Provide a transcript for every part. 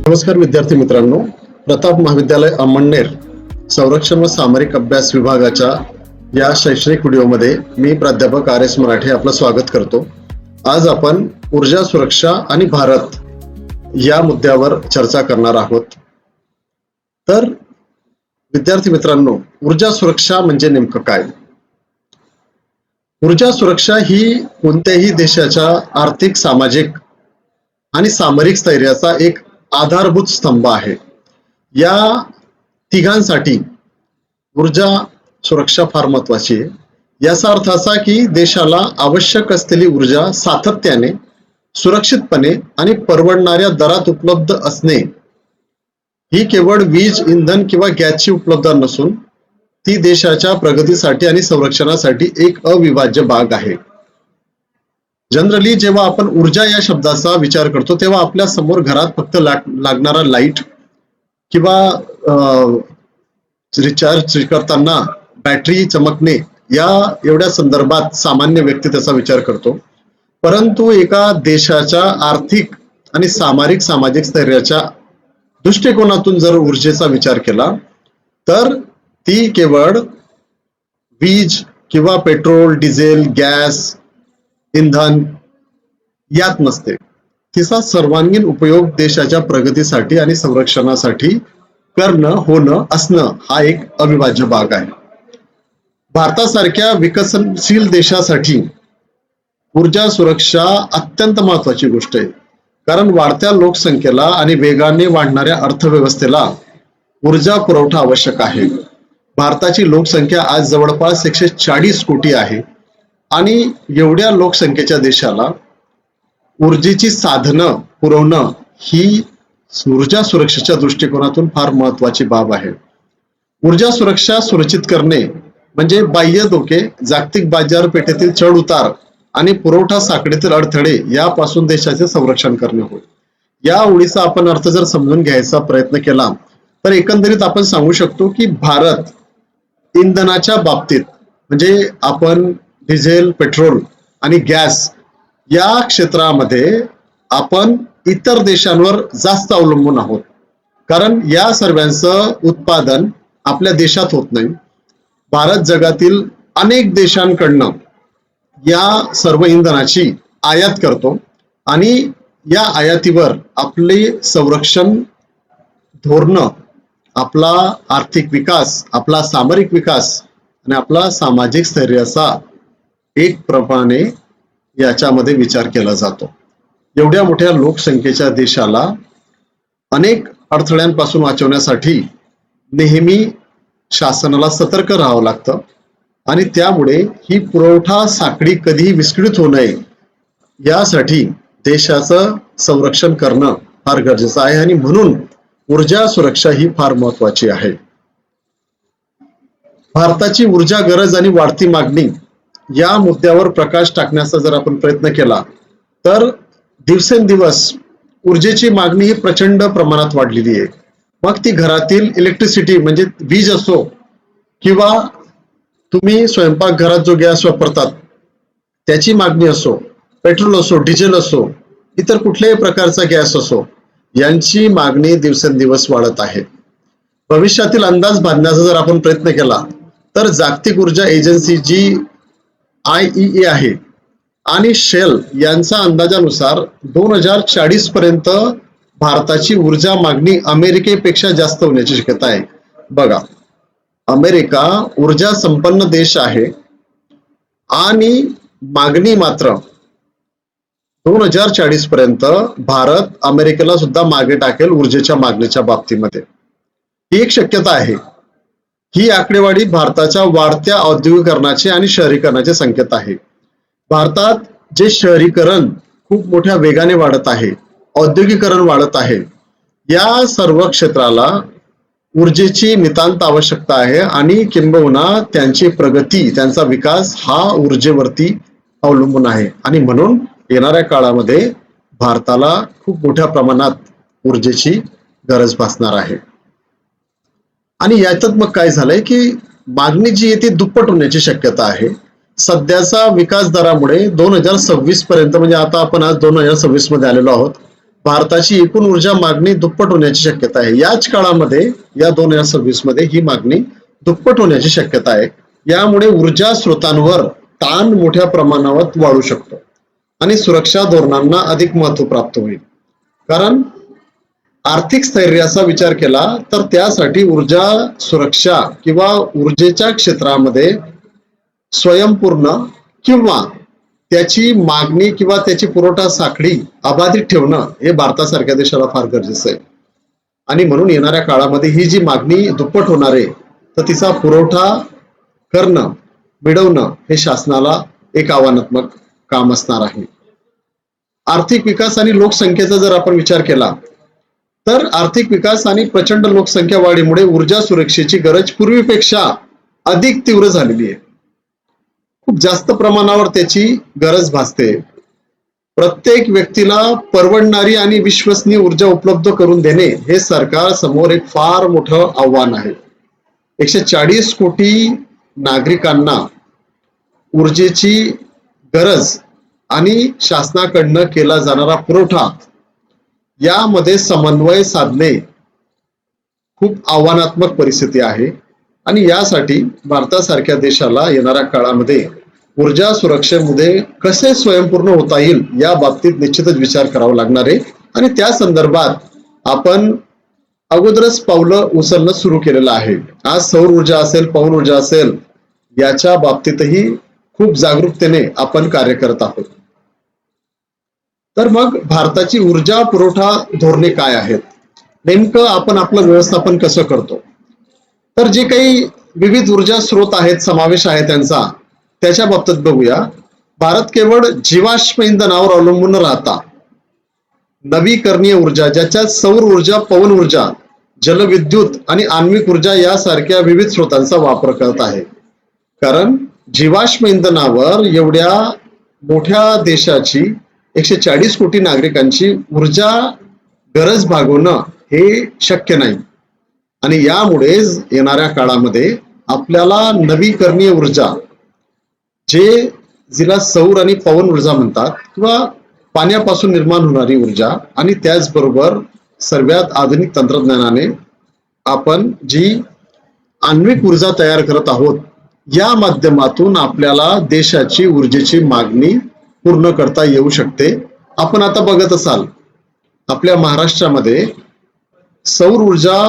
नमस्कार विद्यार्थी मित्रांनो, प्रताप महाविद्यालय अमळनेर संरक्षण व सामरिक अभ्यास विभागाच्या या शैक्षणिक व्हिडिओमध्ये मी प्राध्यापक RS मराठे आपलं स्वागत करतो। आज आपण ऊर्जा सुरक्षा आणि भारत या मुद्द्यावर चर्चा करणार आहोत। तर विद्यार्थी मित्रांनो, ऊर्जा सुरक्षा म्हणजे नेमकं काय? ऊर्जा सुरक्षा ही कोणत्याही देशाच्या आर्थिक, सामाजिक आणि सामरिक स्थैर्याचा एक आधारभूत स्तंभ आहे। या तिघांसाठी ऊर्जा सुरक्षा फार महत्वाची आहे। याचा अर्थ असा की देशाला आवश्यक असलेली ऊर्जा सातत्याने, सुरक्षितपणे आणि परवडणाऱ्या दरात उपलब्ध असणे ही केवळ वीज, इंधन किंवा गॅसची उपलब्धता नसून ती देशाच्या प्रगतीसाठी आणि संरक्षणासाठी एक अविभाज्य भाग आहे। जनरली जेव्हा आपण ऊर्जा या शब्दाचा विचार करतो तेव्हा आपल्या समोर घरात फक्त लागणारा लाईट किंवा रिचार्ज करताना बॅटरी चमकणे या एवढ्या संदर्भात सामान्य व्यक्ती त्याचा विचार करतो। परंतु एका देशाच्या आर्थिक आणि सामाजिक स्थैर्याच्या दृष्टिकोनातून जर ऊर्जेचा विचार केला तर ती केवळ वीज किंवा पेट्रोल, डिझेल, गॅस, इंधन यात नसते। तिचा सर्वांगीण उपयोग देशाच्या प्रगतीसाठी आणि संरक्षणासाठी करणं, होणं, असणं हा एक अविभाज्य भाग आहे। भारतासारख्या विकसनशील देशासाठी ऊर्जा सुरक्षा अत्यंत महत्वाची गोष्ट आहे, कारण वाढत्या लोकसंख्येला आणि वेगाने वाढणाऱ्या अर्थव्यवस्थेला ऊर्जा पुरवठा आवश्यक आहे। भारताची लोकसंख्या आज जवळपास 140 कोटी आहे आणि एवढ्या लोकसंख्येच्या देशाला ऊर्जेची साधनं पुरवणं ही ऊर्जा सुरक्षेच्या दृष्टिकोनातून फार महत्वाची बाब आहे। ऊर्जा सुरक्षा सुनिश्चित करणे म्हणजे बाह्य धोके, जागतिक बाजारपेठेतील चढ उतार आणि पुरवठा साखळीतील अडथळे यापासून देशाचे संरक्षण करणे होय। या ओळीचा आपण अर्थ जर समजून घ्यायचा प्रयत्न केला तर एकंदरीत आपण सांगू शकतो की भारत इंधनाच्या बाबतीत म्हणजे आपण डिझेल, पेट्रोल आणि गॅस या क्षेत्रामध्ये आपण इतर देशांवर जास्त अवलंबून आहोत, कारण या सर्वांचं उत्पादन आपल्या देशात होत नाही। भारत जगातील अनेक देशांकडनं या सर्व इंधनाची आयात करतो आणि या आयातीवर आपले संरक्षण धोरणं, आपला आर्थिक विकास, आपला सामरिक विकास आणि आपला सामाजिक स्थैर्याचा एक प्रमाणे याच्यामध्ये विचार केला जातो। एवढ्या मोठ्या लोकसंख्येच्या देशाला अनेक अडथळ्यांपासून वाचवण्यासाठी नेहमी शासनाला सतर्क राहावं लागतं आणि त्यामुळे ही पुरवठा साखळी कधीही विस्कळीत होऊ नये यासाठी देशाचं संरक्षण करणं फार गरजेचं आहे आणि म्हणून ऊर्जा सुरक्षा ही फार महत्वाची आहे। भारताची ऊर्जा गरज आणि वाढती मागणी या मुद्द्यावर प्रकाश टाकण्याचा जर आपण प्रयत्न केला तर दिवसेंदिवस ऊर्जेची मागणी ही प्रचंड प्रमाणात वाढलेली आहे। मग ती घरातील इलेक्ट्रिसिटी म्हणजे वीज असो किंवा तुम्ही स्वयंपाकघरात जो गॅस वापरतात त्याची मागणी असो, पेट्रोल असो, डिझेल असो, इतर कुठल्याही प्रकारचा गॅस असो, यांची मागणी दिवसेंदिवस वाढत आहे। भविष्यातील अंदाज बांधण्याचा जर आपण प्रयत्न केला तर जागतिक ऊर्जा एजन्सी जी IEA आहे आणि शेल यांच्या अंदाजानुसार 2040 पर्यंत भारताची ऊर्जा मागणी अमेरिकेपेक्षा जास्त होण्याची शक्यता आहे। बघा, अमेरिका ऊर्जा संपन्न देश आहे आणि मागणी मात्र 2040 पर्यंत भारत अमेरिकेला सुद्धा मागे टाकेल ऊर्जेच्या मागणीच्या बाबतीमध्ये। ही एक शक्यता आहे। ही आकडेवारी भारताच्या वाढत्या औद्योगिकरणाचे आणि शहरीकरणाचे संकेत आहे। भारतात जे शहरीकरण खूप मोठ्या वेगाने वाढत आहे, औद्योगिकरण वाढत आहे, या सर्व क्षेत्राला ऊर्जेची नितांत आवश्यकता आहे आणि किंबहुना त्यांची प्रगती, त्यांचा विकास हा ऊर्जेवरती अवलंबून आहे आणि म्हणून येणाऱ्या काळामध्ये भारताला खूप मोठ्या प्रमाणात ऊर्जेची गरज भासणार आहे। आणि याच्यात मग काय झालंय की मागणी जी आहे ती दुप्पट होण्याची शक्यता आहे। सध्याचा विकास दरामुळे 2026 पर्यंत म्हणजे आता आपण आज 2026 मध्ये आलेलो आहोत, भारताची एकूण ऊर्जा मागणी दुप्पट होण्याची शक्यता आहे. याच काळामध्ये या 2026 मध्ये ही मागणी दुप्पट होण्याची शक्यता आहे. यामुळे ऊर्जा स्रोतांवर ताण मोठ्या प्रमाणावर वाढू शकतो आणि सुरक्षा धोरणांना अधिक महत्व प्राप्त होईल. कारण आर्थिक स्थैर्याचा विचार केला तर त्यासाठी ऊर्जा सुरक्षा किंवा ऊर्जेच्या क्षेत्रामध्ये स्वयंपूर्ण किंवा त्याची मागणी किंवा त्याची पुरवठा साखळी अबाधित ठेवणं हे भारतासारख्या देशाला फार गरजेचं आहे. आणि म्हणून येणाऱ्या काळामध्ये ही जी मागणी दुप्पट होणार आहे तर तिचा पुरवठा करणं मिळवणं हे शासनाला एक आव्हानात्मक काम असणार आहे. आर्थिक विकास आणि लोकसंख्येचा जर आपण विचार केला तर आर्थिक विकास आणि प्रचंड लोकसंख्या वाढीमुळे ऊर्जा सुरक्षेची गरज पूर्वीपेक्षा अधिक तीव्र झालेली आहे. खूप जास्त प्रमाणावर त्याची गरज भासते. प्रत्येक व्यक्तीला परवडणारी आणि विश्वसनीय ऊर्जा उपलब्ध करून देणे हे सरकार समोर एक फार मोठं आव्हान आहे. 140 कोटी नागरिकांना ऊर्जेची गरज आणि शासनाकडनं केला जाणारा पुरवठा यामध्ये समन्वय साधणे खूप आव्हानात्मक परिस्थिती आहे. आणि यासाठी भारतासारख्या देशाला येणाऱ्या काळामध्ये ऊर्जा सुरक्षेमध्ये कसे स्वयंपूर्ण होता येईल या बाबतीत निश्चितच विचार करावा लागणार आहे. आणि त्या संदर्भात आपण अगोदरच पावलं उचलणं सुरू केलेलं आहे. आज सौर ऊर्जा असेल, पवन ऊर्जा असेल, याच्या बाबतीतही खूप जागरूकतेने आपण कार्य करत आहोत. तर मग भारताची ऊर्जा पुरवठा धोरणे काय आहेत, नेमकं आपण आपलं व्यवस्थापन कसं करतो? तर जे काही विविध ऊर्जा स्रोत आहेत, समावेश आहे त्यांचा, त्याच्या बाबतीत बघूया. भारत केवळ जीवाश्म इंधनावर अवलंबून राहता नवीकरणीय ऊर्जा, ज्याच्यात सौर ऊर्जा, पवन ऊर्जा, जलविद्युत आणि आण्विक ऊर्जा यासारख्या विविध स्रोतांचा वापर करत आहे. कारण जीवाश्म इंधनावर एवढ्या मोठ्या देशाची 140 कोटी नागरिकांची ऊर्जा गरज भागवणं हे शक्य नाही. आणि यामुळेच येणाऱ्या काळामध्ये आपल्याला नवीकरणीय ऊर्जा, जिला सौर आणि पवन ऊर्जा म्हणतात, किंवा पाण्यापासून निर्माण होणारी ऊर्जा, आणि त्याचबरोबर सर्वात आधुनिक तंत्रज्ञानाने आपण जी आण्विक ऊर्जा तयार करत आहोत, या माध्यमातून आपल्याला देशाची ऊर्जेची मागणी पूर्ण करता येऊ शकते. आपण आता बघत असाल आपल्या महाराष्ट्रामध्ये सौर ऊर्जा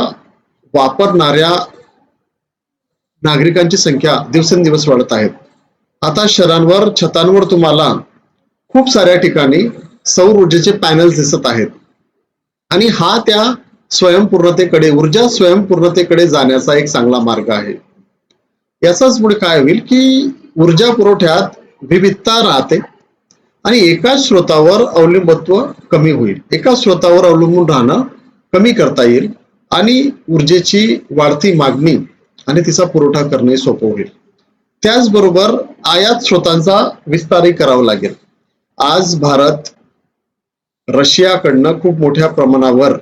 वापरणाऱ्या नागरिकांची संख्या दिवसेंदिवस वाढत आहेत. आता शहरांवर, छतांवर तुम्हाला खूप साऱ्या ठिकाणी सौर ऊर्जेचे पॅनल्स दिसत आहेत. आणि हा त्या स्वयंपूर्णतेकडे, ऊर्जा स्वयंपूर्णतेकडे जाण्याचा एक चांगला मार्ग आहे. याचाच पुढे काय होईल की ऊर्जा पुरवठ्यात विविधता राहते आणि एकाच स्रोतावर अवलंबित्व कमी होईल. एका स्रोतावर अवलंबून राहणं कमी करता येईल आणि ऊर्जेची वाढती मागणी आणि तिचा पुरवठा करणे सोपं होईल. त्याचबरोबर आयात स्रोतांचा विस्तारही करावा लागेल. आज भारत रशियाकडनं खूप मोठ्या प्रमाणावर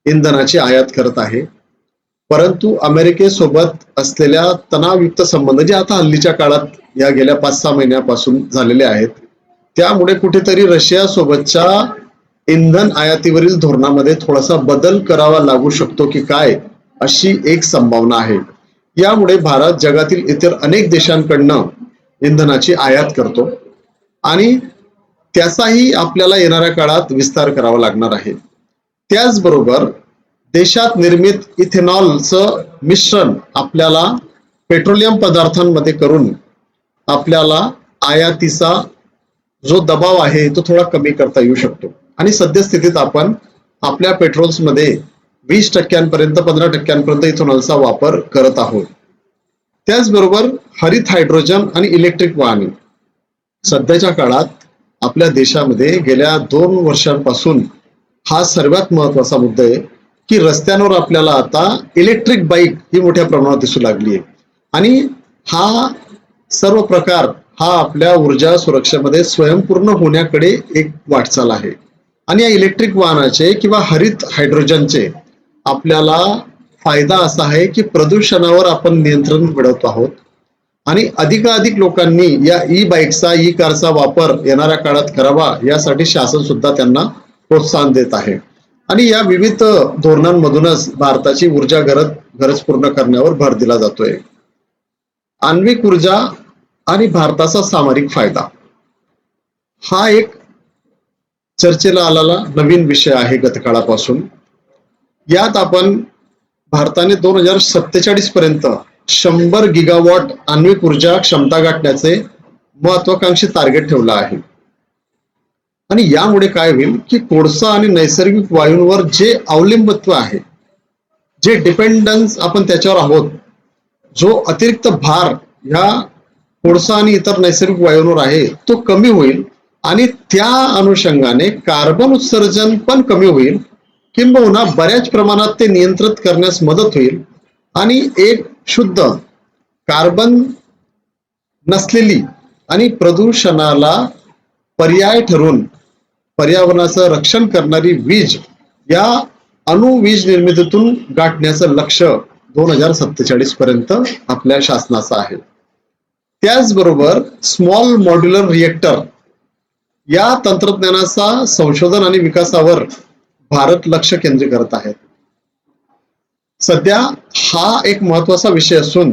इंधनाची आयात करत आहे. परंतु अमेरिकेसोबत असलेल्या तणावयुक्त संबंध जे आता हल्लीच्या काळात या गेल्या 5-6 महिन्यापासून झालेले आहेत, त्यामुळे कुठेतरी रशिया सोबतच्या इंधन आयातीवरील धोरणामध्ये थोडासा बदल करावा लागू शकतो की काय, अशी एक संभावना आहे. यामुळे भारत जगातील इतर अनेक देशांकडनं इंधनाची आयात करतो आणि त्याचाही आपल्याला येणाऱ्या काळात विस्तार करावा लागणार आहे. त्याचबरोबर देशात निर्मित इथेनॉलचं मिश्रण आपल्याला पेट्रोलियम पदार्थांमध्ये करून आपल्याला आयातीचा जो दबाव आहे तो थोडा कमी करता येऊ शकतो. आणि सद्यस्थितीत आपण आपल्या पेट्रोल्समध्ये 20% 15% इथेनॉलचा वापर करत आहोत. त्याचबरोबर हरित हायड्रोजन आणि इलेक्ट्रिक वाहने, सध्याच्या काळात आपल्या देशामध्ये गेल्या 2 वर्षांपासून हा सर्वात महत्वाचा मुद्दा आहे की रस्त्यांवर आपल्याला आता इलेक्ट्रिक बाईक ही मोठ्या प्रमाणात दिसू लागली आहे. आणि हा सर्व प्रकार हा आपल्या ऊर्जा सुरक्षेमध्ये स्वयंपूर्ण होण्याकडे एक वाटचाल आहे. आणि या इलेक्ट्रिक वाहनाचे किंवा हरित हायड्रोजनचे आपल्याला फायदा असा आहे की प्रदूषणावर आपण नियंत्रण मिळवतो आहोत आणि अधिकाधिक लोकांनी या ई बाईकचा, ई कारचा वापर येणाऱ्या काळात करावा, यासाठी शासन सुद्धा त्यांना प्रोत्साहन देत आहे आणि या विविध धोरणांमधूनच भारताची ऊर्जा गरज पूर्ण करण्यावर भर दिला जातोय. आण्विक ऊर्जा आणि भारताचा सामरिक फायदा हा एक चर्चेला आलेला नवीन विषय आहे गतकाळापासून. यात आपण भारताने 2047 पर्यंत 100 गिगावॉट आण्विक ऊर्जा क्षमता गाठण्याचे महत्वाकांक्षी टार्गेट ठेवलं आहे. आणि यामुळे काय होईल की कोळसा आणि नैसर्गिक वायूंवर जे अवलंबित्व आहे, जे डिपेंडन्स आपण त्याच्यावर आहोत, जो अतिरिक्त भार ह्या कोळसा आणि इतर नैसर्गिक वायूंवर आहे तो कमी होईल आणि त्या अनुषंगाने कार्बन उत्सर्जन पण कमी होईल, किंबहुना बऱ्याच प्रमाणात ते नियंत्रित करण्यास मदत होईल आणि एक शुद्ध कार्बन नसलेली आणि प्रदूषणाला पर्याय ठरून पर्यावरणाचं रक्षण करणारी वीज या अणुवीज निर्मितीतून गाठण्याचं लक्ष्य 2047 पर्यंत आपल्या शासनाचं आहे. त्याचबरोबर स्मॉल मॉड्युलर रिएक्टर या तंत्रज्ञानाचा संशोधन आणि विकासावर भारत लक्ष केंद्रित करत आहे. सध्या हा एक महत्वाचा विषय असून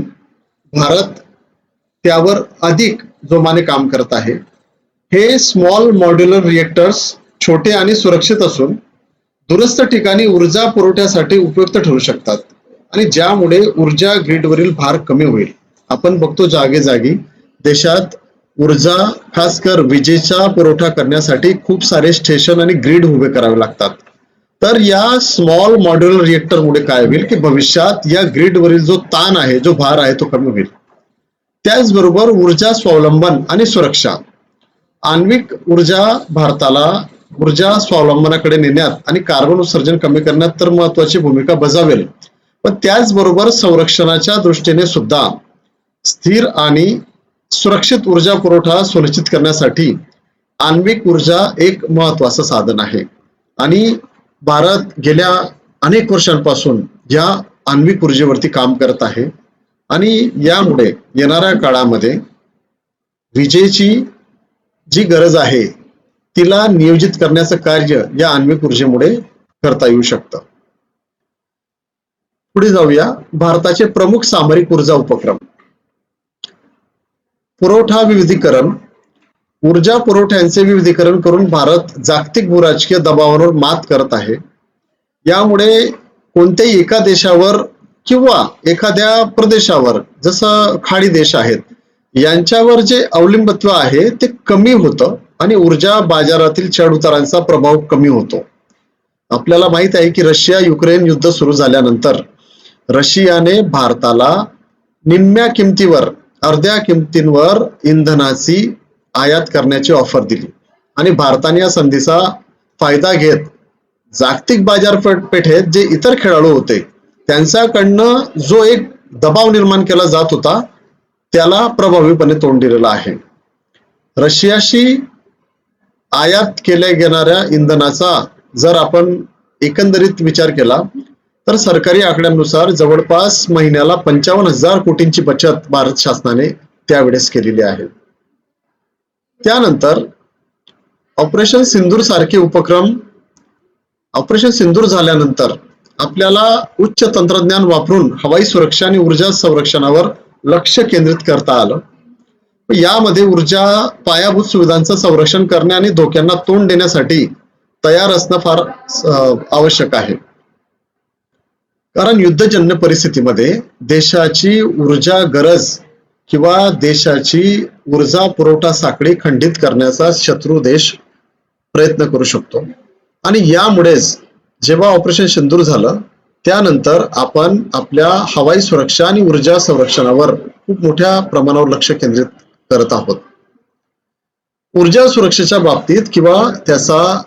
भारत त्यावर अधिक जोमाने काम करत आहे. हे स्मॉल मॉड्युलर रिएक्टर्स छोटे आणि सुरक्षित असून दूरस्थ ठिकाणी ऊर्जा पुरवठ्यासाठी उपयुक्त ठरू शकतात आणि ज्यामुळे ऊर्जा ग्रीडवरील भार कमी होईल. आपण बघतो जागेजागी देशात ऊर्जा खासकर विजेचा पुरवठा करण्यासाठी खूप सारे स्टेशन आणि ग्रीड उभे करावे लागतात. तर या स्मॉल मॉड्युलर रिएक्टरमुळे काय होईल की भविष्यात या ग्रीडवरील जो ताण आहे, जो भार आहे तो कमी होईल. त्याचबरोबर ऊर्जा स्वावलंबन आणि सुरक्षा. आण्विक ऊर्जा भारताला ऊर्जा स्वावलंबनाकडे नेण्यात आणि कार्बन उत्सर्जन कमी करण्यात तर महत्वाची भूमिका बजावेल, पण त्याचबरोबर संरक्षणाच्या दृष्टीने सुद्धा स्थिर आणि सुरक्षित ऊर्जा पुरवठा सुनिश्चित करण्यासाठी आण्विक ऊर्जा एक महत्वाचं साधन आहे. आणि भारत गेल्या अनेक वर्षांपासून या आण्विक ऊर्जेवरती काम करत आहे आणि यामुळे येणाऱ्या काळामध्ये विजेची जी गरज आहे तिला नियोजित करण्याचं कार्य या आण्विक ऊर्जेमुळे करता येऊ शकतं. पुढे जाऊया. भारताचे प्रमुख सामरिक ऊर्जा उपक्रम. पुरवठा विविधीकरण. ऊर्जा पुरवठ्यांचे विविधीकरण करून भारत जागतिक भूराजकीय दबावावर मात करत आहे. यामुळे कोणत्याही एका देशावर किंवा एखाद्या प्रदेशावर, जसं खाडी देश आहेत, यांच्यावर जे अवलंबित्व आहे ते कमी होतं आणि ऊर्जा बाजारातील चढउतारांचा प्रभाव कमी होतो. आपल्याला माहित आहे की रशिया युक्रेन युद्ध सुरू झाल्यानंतर रशियाने भारताला निम्म्या किमतीवर, अर्ध्या किमतींवर इंधनाची आयात करण्याची ऑफर दिली आणि भारताने या संधीचा फायदा घेत जागतिक बाजारपेठेत जे इतर खेळाडू होते त्यांच्याकडनं जो एक दबाव निर्माण केला जात होता त्याला प्रभावीपणे तोंड दिलेलं आहे. रशियाशी आयात केल्या गेणाऱ्या इंधनाचा जर आपण एकंदरीत विचार केला तर सरकारी आकड्यांनुसार जवळपास महिन्याला 55,000 कोटींची बचत भारत शासनाने त्यावेळेस केलेली आहे. त्यानंतर ऑपरेशन सिंदूर सारखे उपक्रम. ऑपरेशन सिंदूर झाल्यानंतर आपल्याला उच्च तंत्रज्ञान वापरून हवाई सुरक्षा आणि ऊर्जा संरक्षणावर लक्ष केंद्रित करता आलं. यामध्ये ऊर्जा पायाभूत सुविधांचं संरक्षण करणे आणि धोक्यांना तोंड देण्यासाठी तयार असणं फार आवश्यक आहे. कारण युद्धजन्य परिस्थितीमध्ये देशाची ऊर्जा गरज किंवा देशाची ऊर्जा पुरवठा साखळी खंडित करण्याचा शत्रू देश प्रयत्न करू शकतो. आणि यामुळेच जेव्हा ऑपरेशन सिंदूर झालं त्यानंतर आपण आपल्या हवाई सुरक्षा आणि ऊर्जा संरक्षणावर खूप मोठ्या प्रमाणावर लक्ष केंद्रित करत आहोत. ऊर्जा सुरक्षेच्या बाबतीत किंवा त्याचा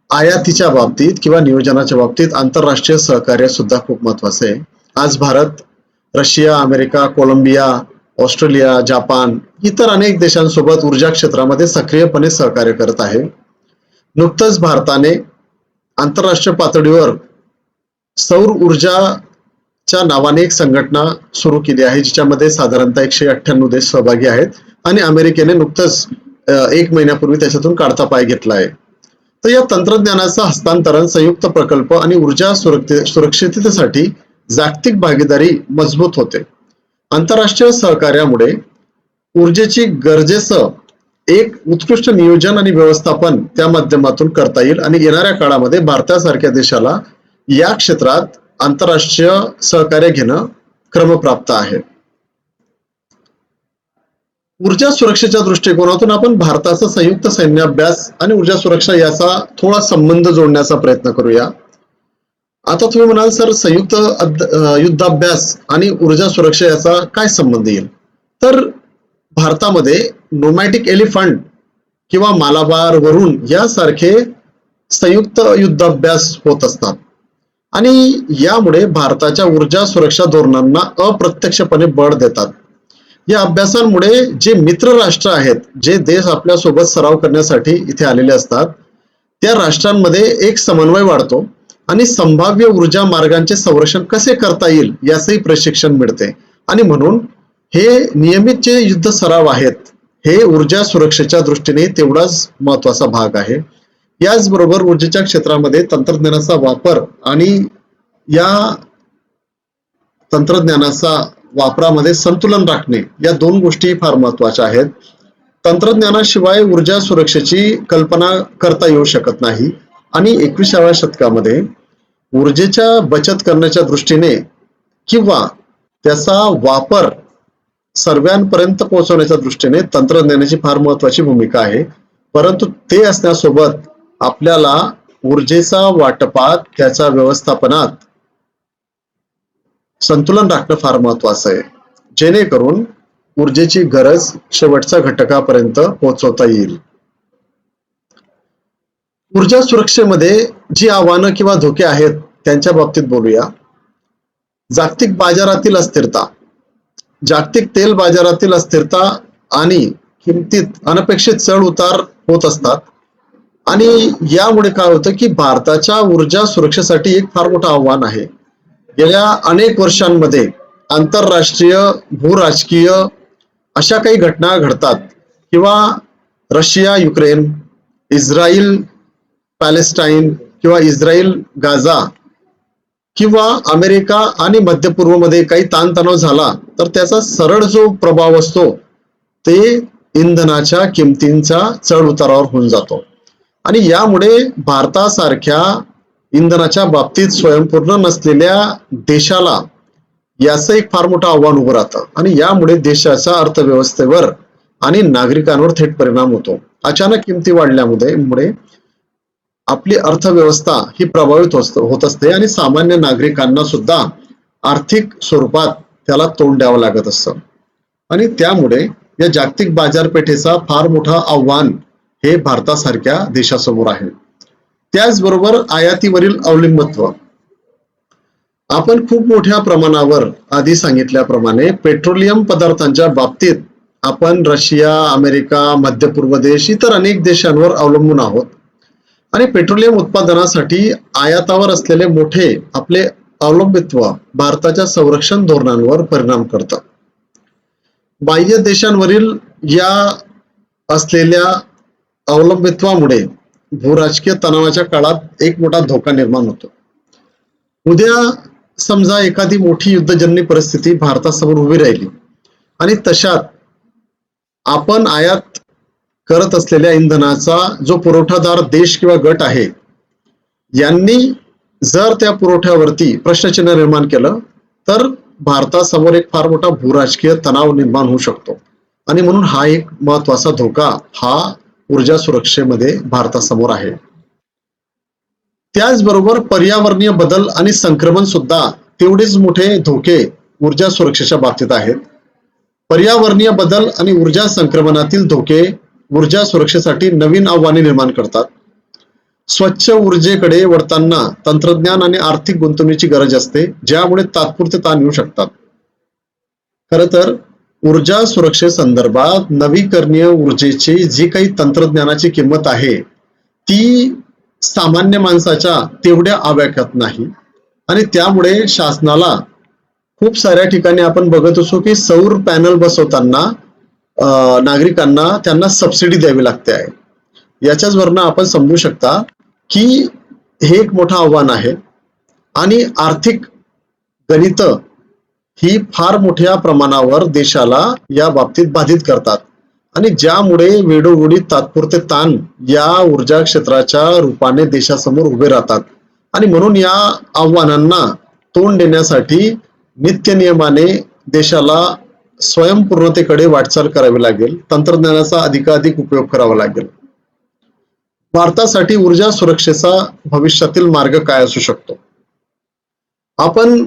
आयातीच्या बाबतीत किंवा नियोजनाच्या बाबतीत आंतरराष्ट्रीय सहकार्य सुद्धा खूप महत्वाचं आहे. आज Bharat Russia, America, Colombia, Australia, Japan इतर अनेक देशांसोबत ऊर्जा क्षेत्रामध्ये सक्रियपणे सहकार्य करत आहे. नुकतंच भारताने आंतरराष्ट्रीय पातळीवर सौर ऊर्जाच्या नावाने एक संघटना सुरू केली आहे जिच्यामध्ये साधारणतः 198 देश सहभागी आहेत आणि अमेरिकेने नुकतंच 1 महिन्यापूर्वी त्याच्यातून काढता पाय घेतला आहे. तर या तंत्रज्ञानाचं हस्तांतरण, संयुक्त प्रकल्प आणि ऊर्जा सुरक्षिततेसाठी जागतिक भागीदारी मजबूत होते. आंतरराष्ट्रीय सहकार्यामुळे ऊर्जेची गरजेचं एक उत्कृष्ट नियोजन आणि व्यवस्थापन त्या माध्यमातून करता येईल आणि येणाऱ्या काळामध्ये भारतासारख्या देशाला या क्षेत्रात आंतरराष्ट्रीय सहकार्य घेणं क्रमप्राप्त आहे. ऊर्जा सुरक्षेच्या दृष्टिकोनातून आपण भारताचा संयुक्त सैन्य अभ्यास आणि ऊर्जा सुरक्षा याचा थोडा संबंध जोडण्याचा प्रयत्न करूया. आता तुम्ही म्हणाल सर, संयुक्त युद्धाभ्यास आणि ऊर्जा सुरक्षा याचा काय संबंध येईल? तर भारतामध्ये नोमॅटिक एलिफंट किंवा मालाबार, वरुण यासारखे संयुक्त युद्धाभ्यास होत असतात आणि यामुळे भारताच्या ऊर्जा सुरक्षा धोरणांना अप्रत्यक्षपणे बळ देतात. या अभ्यासांमुळे जे मित्र राष्ट्र आहेत, जे देश आपल्या सोबत सराव करण्यासाठी इथे आलेले असतात, त्या राष्ट्रांमध्ये एक समन्वय वाढतो आणि संभाव्य ऊर्जा मार्गांचे संरक्षण कसे करता येईल याचंही प्रशिक्षण मिळते. आणि म्हणून हे नियमित जे युद्ध सराव आहेत, हे ऊर्जा सुरक्षेच्या दृष्टीने तेवढाच महत्वाचा भाग आहे. याचबरोबर ऊर्जेच्या क्षेत्रामध्ये तंत्रज्ञानाचा वापर आणि या तंत्रज्ञानाचा वापरामध्ये संतुलन राखणे या दोन गोष्टी फार महत्वाच्या आहेत. तंत्रज्ञानाशिवाय ऊर्जा सुरक्षेची कल्पना करता येऊ शकत नाही आणि 21व्या शतकामध्ये ऊर्जेच्या बचत करण्याच्या दृष्टीने किंवा त्याचा वापर सर्वांपर्यंत पोहोचवण्याच्या दृष्टीने तंत्रज्ञानाची फार महत्वाची भूमिका आहे. परंतु ते असण्यासोबत आपल्याला ऊर्जेचा वाटपात, त्याच्या व्यवस्थापनात संतुलन राखणं फार महत्वाचं आहे, जेणेकरून ऊर्जेची गरज शेवटच्या घटकापर्यंत पोहोचवता येईल. ऊर्जा सुरक्षेमध्ये जी आव्हानं किंवा धोके आहेत त्यांच्या बाबतीत बोलूया. जागतिक बाजारातील अस्थिरता, जागतिक तेल बाजारातील अस्थिरता आणि किमतीत अनपेक्षित चढ उतार होत असतात आणि यामुळे काय होतं की भारताच्या ऊर्जा सुरक्षेसाठी एक फार मोठं आव्हान आहे. गेल्या अनेक वर्षांमध्ये आंतरराष्ट्रीय भूराजकीय अशा काही घटना घडतात किंवा रशिया युक्रेन, इस्रायल पॅलेस्टाईन किंवा इस्रायल गाझा किंवा अमेरिका आणि मध्य पूर्वमध्ये काही ताणतणाव झाला तर त्याचा सरळ जो प्रभाव असतो ते इंधनाच्या किमतींचा चढ उतारावर होऊन जातो आणि यामुळे भारतासारख्या इंधनाच्या बाबतीत स्वयंपूर्ण नसलेल्या देशाला याचं एक फार मोठं आव्हान उभं राहतं आणि यामुळे देशाच्या अर्थव्यवस्थेवर आणि नागरिकांवर थेट परिणाम होतो. अचानक किमती वाढल्यामुळे आपली अर्थव्यवस्था ही प्रभावित होत असते आणि सामान्य नागरिकांना सुद्धा आर्थिक स्वरूपात त्याला तोंड द्यावं लागत असतं आणि त्यामुळे या जागतिक बाजारपेठेचा फार मोठं आव्हान हे भारतासारख्या देशासमोर आहे. त्याचबरोबर आयातीवरील अवलंबित्व. आपण खूप मोठ्या प्रमाणावर आधी सांगितल्याप्रमाणे पेट्रोलियम पदार्थांच्या बाबतीत आपण रशिया, अमेरिका, मध्य पूर्व देश, इतर अनेक देशांवर अवलंबून आहोत आणि पेट्रोलियम उत्पादनासाठी आयातावर असलेले मोठे आपले अवलंबित्व भारताच्या संरक्षण धोरणांवर परिणाम करतं. बाह्य देशांवरील या असलेल्या अवलंबित्वामुळे भूराजकीय तणावाच्या काळात एक मोठा धोका निर्माण होतो. उद्या समजा एखादी मोठी युद्धजन्य परिस्थिती भारतासमोर उभी राहिली आणि तशात आपण आयात करत असलेल्या इंधनाचा जो पुरवठादार देश किंवा गट आहे यांनी जर त्या पुरवठ्यावरती प्रश्नचिन्ह निर्माण केलं तर भारतासमोर एक फार मोठा भूराजकीय तणाव निर्माण होऊ शकतो आणि म्हणून हा एक महत्वाचा धोका हा ऊर्जा सुरक्षेमध्ये भारतासमोर आहे. त्याचबरोबर पर्यावरणीय बदल आणि संक्रमण सुद्धा तेवढेच मोठे धोके ऊर्जा सुरक्षेच्या बाबतीत आहेत. पर्यावरणीय बदल आणि ऊर्जा संक्रमणातील धोके ऊर्जा सुरक्षेसाठी नवीन आव्हाने निर्माण करतात. स्वच्छ ऊर्जेकडे वळताना तंत्रज्ञान आणि आर्थिक गुंतवणुकीची गरज असते, ज्यामुळे तात्पुरते ताण येऊ शकतात. खरं तर ऊर्जा सुरक्षेसंदर्भात नवीकरणीय ऊर्जेची जी काही तंत्रज्ञानाची किंमत आहे ती सामान्य माणसाच्या तेवढ्या आवाक्यात नाही आणि त्यामुळे शासनाला खूप साऱ्या ठिकाणी आपण बघत असो की सौर पॅनल बसवताना नागरिकांना त्यांना सबसिडी द्यावी लागते आहे. याच्याच वरनं आपण समजू शकता की हे एक मोठं आव्हान आहे आणि आर्थिक गणित ही फार मोठ्या प्रमाणावर देशाला या बाबतीत बाधित करतात आणि ज्यामुळे वेळोवेळी तात्पुरते ताण या ऊर्जा क्षेत्राच्या रूपाने देशासमोर उभे राहतात आणि म्हणून या आव्हानांना तोंड देण्यासाठी नित्यनियमाने देशाला स्वयंपूर्णतेकडे वाटचाल करावी लागेल, तंत्रज्ञानाचा अधिकाधिक उपयोग करावा लागेल. भारतासाठी ऊर्जा सुरक्षेचा भविष्यातील मार्ग काय असू शकतो? आपण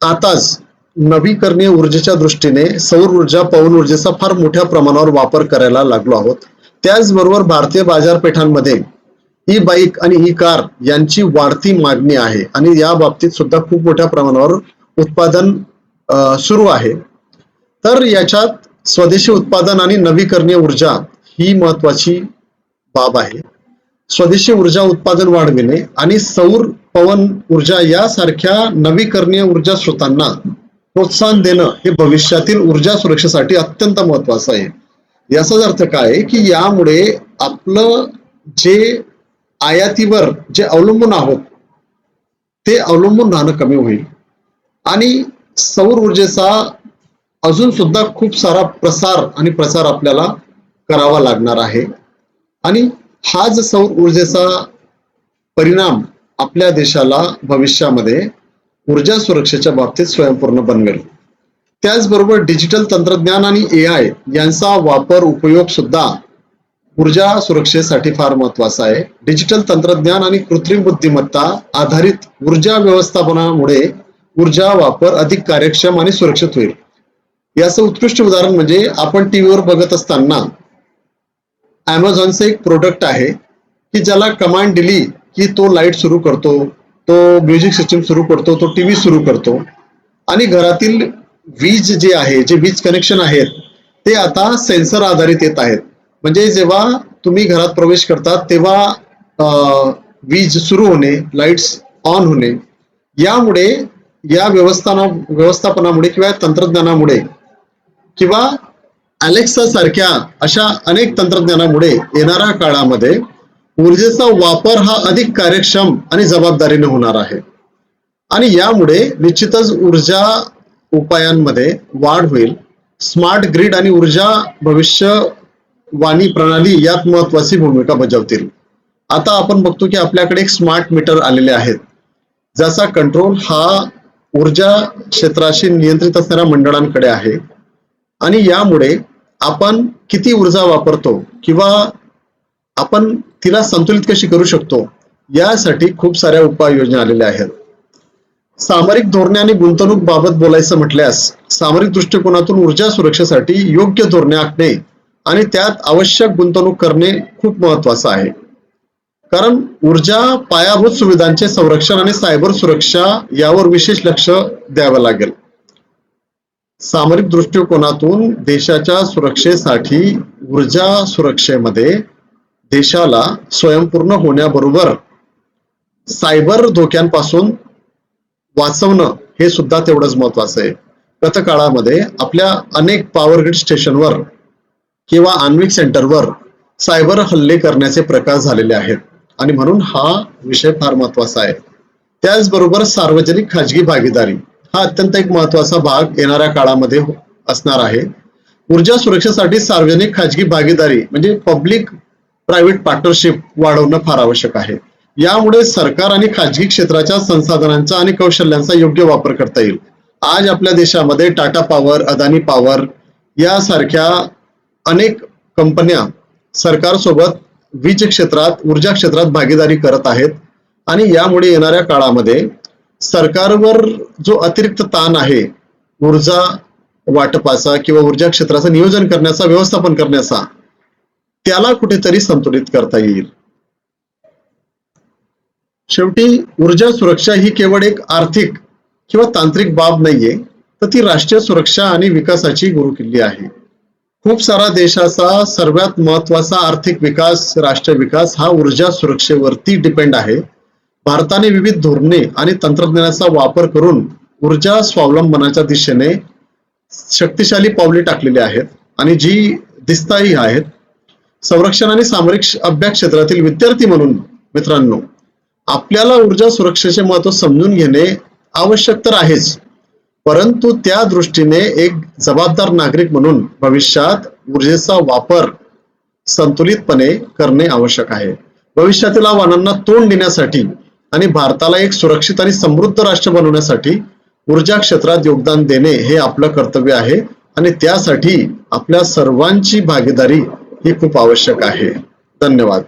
आताच नवीकरणीय ऊर्जेच्या दृष्टीने सौर ऊर्जा, पवन ऊर्जेचा फार मोठ्या प्रमाणावर वापर करायला लागलो आहोत. त्याचबरोबर भारतीय बाजारपेठांमध्ये ई बाईक आणि ई कार यांची वाढती मागणी आहे आणि या बाबतीत सुद्धा खूप मोठ्या प्रमाणावर उत्पादन सुरू आहे. तर याच्यात स्वदेशी उत्पादन आणि नवीकरणीय ऊर्जा ही महत्वाची बाब आहे. स्वदेशी ऊर्जा उत्पादन वाढविणे आणि सौर, पवन ऊर्जा यासारख्या नवीकरणीय ऊर्जा स्रोतांना प्रोत्साहन देणं हे भविष्यातील ऊर्जा सुरक्षेसाठी अत्यंत महत्वाचं आहे. याचाच अर्थ काय की यामुळे आपलं जे आयातीवर जे अवलंबून आहोत ते अवलंबून राहणं कमी होईल आणि सौर ऊर्जेचा अजून सुद्धा खूप सारा प्रसार आपल्याला करावा लागणार आहे आणि हाच सौर ऊर्जेचा परिणाम आपल्या देशाला भविष्यामध्ये ऊर्जा सुरक्षेच्या बाबतीत स्वयंपूर्ण बनवेल. त्याचबरोबर डिजिटल तंत्रज्ञान आणि AI यांचा वापर, उपयोग सुद्धा ऊर्जा सुरक्षेसाठी फार महत्वाचा आहे. डिजिटल तंत्रज्ञान आणि कृत्रिम बुद्धिमत्ता आधारित ऊर्जा व्यवस्थापनामुळे ऊर्जा वापर अधिक कार्यक्षम आणि सुरक्षित होईल. याचं उत्कृष्ट उदाहरण म्हणजे आपण टीव्हीवर बघत असताना Amazonचं एक प्रोडक्ट आहे की ज्याला कमांड दिली की तो लाईट सुरू करतो, तो म्युझिक सिस्टम सुरू करतो, तो टीव्ही सुरू करतो आणि घरातील वीज जे आहे, जे वीज कनेक्शन आहेत ते आता सेन्सर आधारित येत आहेत. म्हणजे जेव्हा तुम्ही घरात प्रवेश करता तेव्हा वीज सुरू होणे, लाईट्स ऑन होणे, यामुळे या व्यवस्थापनामुळे किंवा तंत्रज्ञानामुळे किंवा अलेक्सा सारख्या अशा अनेक तंत्रज्ञानामुळे येणाऱ्या काळामध्ये ऊर्जेचा वापर हा अधिक कार्यक्षम आणि जबाबदारीने होणार आहे आणि यामुळे निश्चितच ऊर्जा उपायांमध्ये वाढ होईल. स्मार्ट ग्रिड आणि ऊर्जा भविष्यवाणी प्रणाली यात महत्वाची भूमिका बजावतील. आता आपण बघतो की आपल्याकडे एक स्मार्ट मीटर आलेले आहेत ज्याचा कंट्रोल हा ऊर्जा क्षेत्राशी नियंत्रित असणाऱ्या मंडळांकडे आहे आणि यामुळे आपण किती ऊर्जा वापरतो किंवा आपण तिला संतुलित कशी करू शकतो यासाठी खूप साऱ्या उपाययोजना आलेल्या आहेत. सामरिक धोरणे आणि गुंतवणूक बाबत बोलायचं म्हटल्यास सामरिक दृष्टिकोनातून ऊर्जा सुरक्षेसाठी योग्य धोरणे आखणे आणि त्यात आवश्यक गुंतवणूक करणे खूप महत्वाचं आहे. कारण ऊर्जा पायाभूत सुविधांचे संरक्षण आणि सायबर सुरक्षा यावर विशेष लक्ष द्यावं लागेल. सामरिक दृष्टिकोनातून देशाच्या सुरक्षेसाठी ऊर्जा सुरक्षेमध्ये देशाला स्वयंपूर्ण होण्याबरोबर सायबर धोक्यांपासून वाचवणं हे सुद्धा तेवढंच महत्वाचं आहे. गतकाळामध्ये आपल्या अनेक पॉवर ग्रिड स्टेशनवर किंवा आण्विक सेंटरवर सायबर हल्ले करण्याचे प्रकार झालेले आहेत आणि म्हणून हा विषय फार महत्वाचा आहे. त्याचबरोबर सार्वजनिक खाजगी भागीदारी हा अत्यंत एक महत्वाचा भाग येणाऱ्या काळामध्ये असणार आहे. ऊर्जा सुरक्षेसाठी सार्वजनिक खाजगी भागीदारी म्हणजे पब्लिक प्रायव्हेट पार्टनरशिप वाढवणं फार आवश्यक आहे. यामुळे सरकार आणि खाजगी क्षेत्राच्या संसाधनांचा आणि कौशल्यांचा योग्य वापर करता येईल. आज आपल्या देशामध्ये टाटा पॉवर, अदानी पॉवर यासारख्या अनेक कंपन्या सरकारसोबत वीज क्षेत्रात, ऊर्जा क्षेत्रात भागीदारी करत आहेत आणि यामुळे येणाऱ्या काळामध्ये सरकारवर जो अतिरिक्त ताण आहे ऊर्जा वाटपाचा किंवा ऊर्जा क्षेत्राचं नियोजन करण्याचा, व्यवस्थापन करण्याचा, त्याला कुठेतरी संतुलित करता येईल. शेवटी ऊर्जा सुरक्षा ही केवळ एक आर्थिक किंवा तांत्रिक बाब नाहीये, तर ती राष्ट्रीय सुरक्षा आणि विकासाची गुरुकिल्ली आहे. खूप सारा देशाचा सर्वात महत्वाचा आर्थिक विकास, राष्ट्रीय विकास हा ऊर्जा सुरक्षेवरती डिपेंड आहे. भारताने विविध धोरणे आणि तंत्रज्ञानाचा वापर करून ऊर्जा स्वावलंबनाच्या दिशेने शक्तिशाली पावले टाकलेली आहेत आणि जी दिसताही आहेत. संरक्षण आणि सामरिक अभ्यास क्षेत्रातील विद्यार्थी म्हणून मित्रांनो, आपल्याला ऊर्जा सुरक्षेचे महत्व समजून घेणे आवश्यक तर आहेच, परंतु त्या दृष्टीने एक जबाबदार नागरिक म्हणून भविष्यात ऊर्जेचा वापर संतुलितपणे करणे आवश्यक आहे. भविष्यातील आव्हानांना तोंड देण्यासाठी आणि भारताला एक सुरक्षित आणि समृद्ध राष्ट्र बनवण्यासाठी ऊर्जा क्षेत्रात योगदान देणे हे आपलं कर्तव्य आहे आणि त्यासाठी आपल्या सर्वांची भागीदारी ही खूप आवश्यक आहे. धन्यवाद.